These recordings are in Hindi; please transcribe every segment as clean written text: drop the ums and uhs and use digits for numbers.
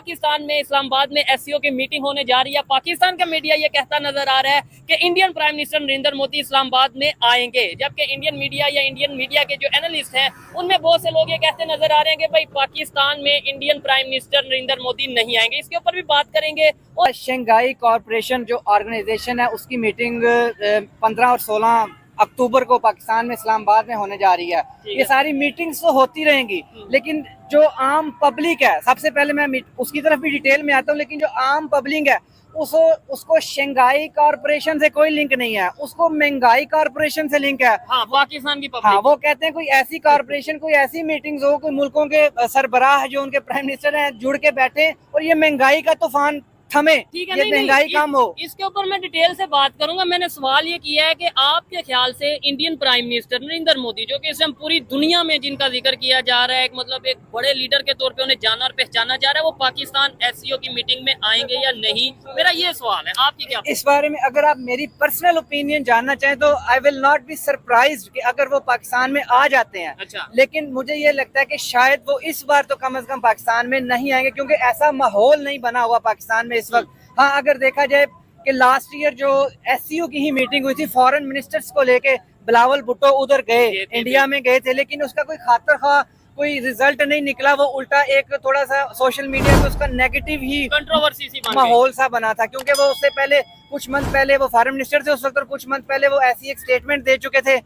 पाकिस्तान में इस्लामाबाद में एससीओ की मीटिंग होने जा रही है। पाकिस्तान का मीडिया ये कहता नजर आ रहा है कि Indian prime minister Narendra Modi Islamabad में आएंगे, जबकि इंडियन मीडिया या इंडियन मीडिया के जो एनालिस्ट हैं उनमें बहुत से लोग ये कहते नजर आ रहे हैं कि भाई पाकिस्तान में Indian prime minister Narendra Modi नहीं आएंगे। इसके ऊपर भी बात करेंगे। और शंघाई कॉरपोरेशन जो ऑर्गेनाइजेशन है उसकी मीटिंग 15 और 16 अक्टूबर को पाकिस्तान में इस्लामाबाद में होने जा रही है। ये सारी मीटिंग्स तो होती रहेंगी, लेकिन जो आम पब्लिक है, सबसे पहले मैं उसकी तरफ भी डिटेल में आता हूँ, लेकिन जो आम पब्लिक है उसको शंघाई कॉरपोरेशन से कोई लिंक नहीं है, उसको महंगाई कॉरपोरेशन से लिंक है। हाँ, पाकिस्तान की पब्लिक। हाँ, वो कहते हैं कोई ऐसी कॉरपोरेशन, कोई ऐसी मीटिंग्स हो, कोई मुल्कों के सरबराह जो उनके प्राइम मिनिस्टर हैं जुड़ के बैठे और ये महंगाई का तूफान थमे, ठीक है, ये महंगाई कम हो। इसके ऊपर मैं डिटेल से बात करूंगा। मैंने सवाल ये किया है कि आपके ख्याल से Indian prime minister Narendra Modi, जो कि इस टाइम पूरी दुनिया में जिनका जिक्र किया जा रहा है, एक मतलब एक बड़े लीडर के तौर पे उन्हें जाना और पहचाना जा रहा है, वो पाकिस्तान एससीओ की मीटिंग में आएंगे या नहीं? मेरा ये सवाल है, आपकी क्या? इस बारे में अगर आप मेरी पर्सनल ओपिनियन जानना चाहें तो I will not be surprised कि अगर वो पाकिस्तान में आ जाते हैं। अच्छा। लेकिन मुझे ये लगता है कि शायद वो इस बार तो कम से कम पाकिस्तान में नहीं आएंगे, क्योंकि ऐसा माहौल नहीं बना हुआ पाकिस्तान में इस वक्त। हाँ, अगर देखा जाए कि लास्ट ईयर जो एससीओ की ही मीटिंग हुई थी, फॉरेन मिनिस्टर्स को लेके बिलावल भुट्टो उधर गए, इंडिया में गए थे, लेकिन उसका कोई खातर खा कोई रिजल्ट नहीं निकला। वो उल्टा एक थोड़ा सा सोशल मीडिया पे उसका नेगेटिव ही कंट्रोवर्सी सी माहौल सा बना था, क्योंकि वो उससे पहले कुछ मंथ पहले वो फॉरेन मिनिस्टर थे उस वक्त, और कुछ मंथ पहले वो ऐसी एक स्टेटमेंट दे चुके थे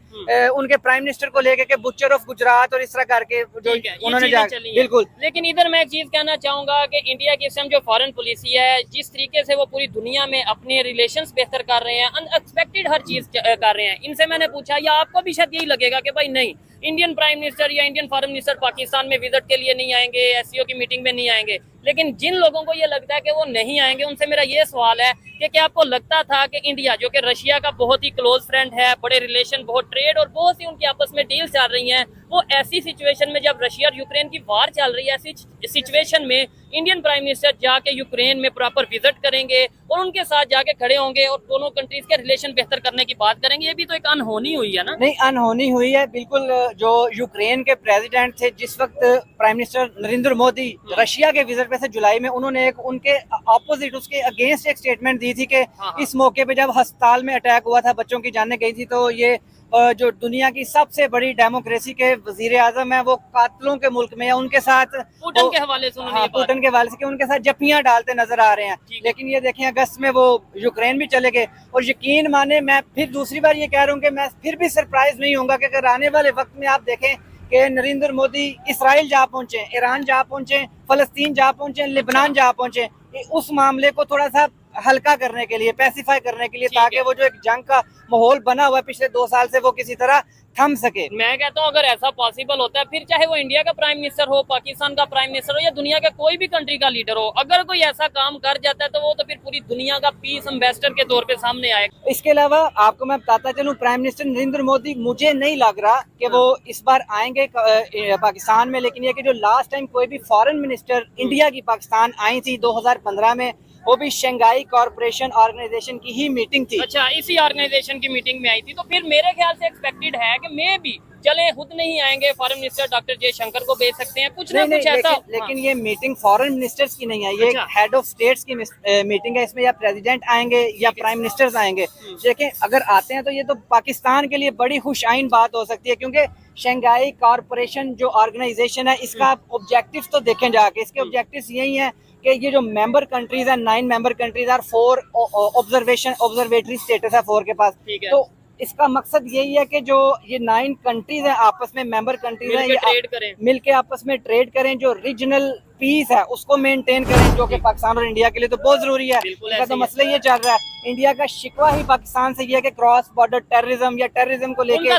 उनके प्राइम मिनिस्टर को लेके कि बुचर ऑफ गुजरात और इस तरह करके जो उन्होंने बिल्कुल। लेकिन इधर मैं एक चीज कहना चाहूंगा कि इंडिया की जो फॉरेन पॉलिसी है, जिस तरीके से वो पूरी दुनिया में अपने रिलेशंस बेहतर कर रहे हैं, अनएक्सपेक्टेड हर चीज कर रहे हैं। इनसे मैंने पूछा, या आपको भी शायद यही लगेगा कि भाई नहीं, इंडियन प्राइम मिनिस्टर या इंडियन फॉरेन मिनिस्टर पाकिस्तान में विजिट के लिए नहीं आएंगे, एससीओ की मीटिंग में नहीं आएंगे, लेकिन जिन लोगों को ये लगता है कि वो नहीं आएंगे, उनसे मेरा ये सवाल है कि क्या आपको लगता था कि इंडिया, जो कि रशिया का बहुत ही क्लोज फ्रेंड है, बड़े रिलेशन, बहुत ट्रेड और बहुत सी उनकी आपस में डील चल रही हैं, वो ऐसी सिचुएशन में जब रशिया और यूक्रेन की वार चल रही है, ऐसी सिचुएशन में इंडियन प्राइम मिनिस्टर जाके यूक्रेन में प्रॉपर विजिट करेंगे और उनके साथ जाके खड़े होंगे और दोनों कंट्रीज के रिलेशन बेहतर करने की बात करेंगे? ये भी तो एक अनहोनी हुई है ना? नहीं, अनहोनी हुई है बिल्कुल। जो यूक्रेन के प्रेसिडेंट थे जिस वक्त, prime minister Narendra Modi Russia के विजिट पे थे जुलाई में, उन्होंने एक उनके ऑपोजिट, उसके अगेंस्ट एक स्टेटमेंट दी थी कि इस मौके पे जब अस्पताल में अटैक हुआ था, बच्चों की जानें गई थी, तो ये जो दुनिया की सबसे बड़ी डेमोक्रेसी के वजीर आजम है, वो कातलों के मुल्क में या उनके साथ पुतिन के हवाले से पुतिन के हवाले से उनके साथ जपियां डालते नजर आ रहे हैं। लेकिन ये देखें, अगस्त में वो यूक्रेन भी चले गए। और यकीन माने, मैं फिर दूसरी बार ये कह रहा हूँ कि मैं फिर भी सरप्राइज नहीं होऊंगा कि अगर आने वाले वक्त में आप देखें कि नरेंद्र मोदी इसराइल जा पहुंचे, ईरान जा पहुंचे, फलस्तीन जा पहुंचे, लेबनान जा पहुंचे, उस मामले को थोड़ा सा हल्का करने के लिए, पैसिफाई करने के लिए, ताकि वो जो एक जंग का माहौल बना हुआ है पिछले 2 साल से, वो किसी तरह थम सके। मैं कहता हूँ अगर ऐसा पॉसिबल होता है, फिर चाहे वो इंडिया का प्राइम मिनिस्टर हो, पाकिस्तान का प्राइम मिनिस्टर हो, या दुनिया का कोई भी कंट्री का लीडर हो, अगर कोई ऐसा काम कर जाता है तो वो तो फिर पूरी दुनिया का पीस एम्बेसडर के तौर पे सामने आएगा। इसके अलावा आपको मैं बताता चलूं, प्राइम मिनिस्टर नरेंद्र मोदी, मुझे नहीं लग रहा कि वो इस बार आएंगे पाकिस्तान में। लेकिन ये कि जो लास्ट टाइम कोई भी फॉरेन मिनिस्टर इंडिया की पाकिस्तान आई थी 2015 में, वो भी शंघाई कॉरपोरेशन ऑर्गेनाइजेशन की ही मीटिंग थी। अच्छा, इसी ऑर्गेनाइजेशन की मीटिंग में आई थी, तो फिर मेरे ख्याल से एक्सपेक्टेड है कि मे भी चले खुद नहीं आएंगे, फॉरेन मिनिस्टर डॉक्टर जयशंकर को भेज सकते हैं, कुछ ना कुछ ऐसा। लेकिन ये मीटिंग फॉरेन मिनिस्टर्स की नहीं है, ये हेड ऑफ स्टेट्स की मीटिंग है। इसमें या प्रेसिडेंट आएंगे या प्राइम मिनिस्टर्स आएंगे। देखिए, अगर आते हैं तो ये तो पाकिस्तान के लिए बड़ी खुशआइन बात हो सकती है, क्योंकि शंघाई कॉरपोरेशन जो ऑर्गेनाइजेशन है, इसका ऑब्जेक्टिव तो देखें जाके, इसके ऑब्जेक्टिव्स यही है कि ये जो मेंबर कंट्रीज है, 9 मेंबर कंट्रीज और 4 ऑब्जर्वेटरी स्टेटस है 4 के पास। तो इसका मकसद यही है कि जो ये 9 कंट्रीज हैं, आपस में मेंबर कंट्रीज हैं, ये मिलके आपस में ट्रेड करें, जो रीजनल पीस है उसको मेंटेन करें, जो कि पाकिस्तान और इंडिया के लिए तो बहुत जरूरी है। इसका तो मसला ये चल रहा है, इंडिया का शिकवा ही पाकिस्तान से ये है कि क्रॉस बॉर्डर टेररिज्म या टेररिज्म को लेके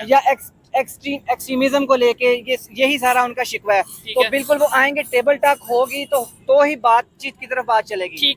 या एक्सट्रीमिज्म को लेके, यही सारा उनका शिकवा है। तो बिल्कुल वो आएंगे, टेबल टॉक होगी तो ही बातचीत की तरफ बात चलेगी।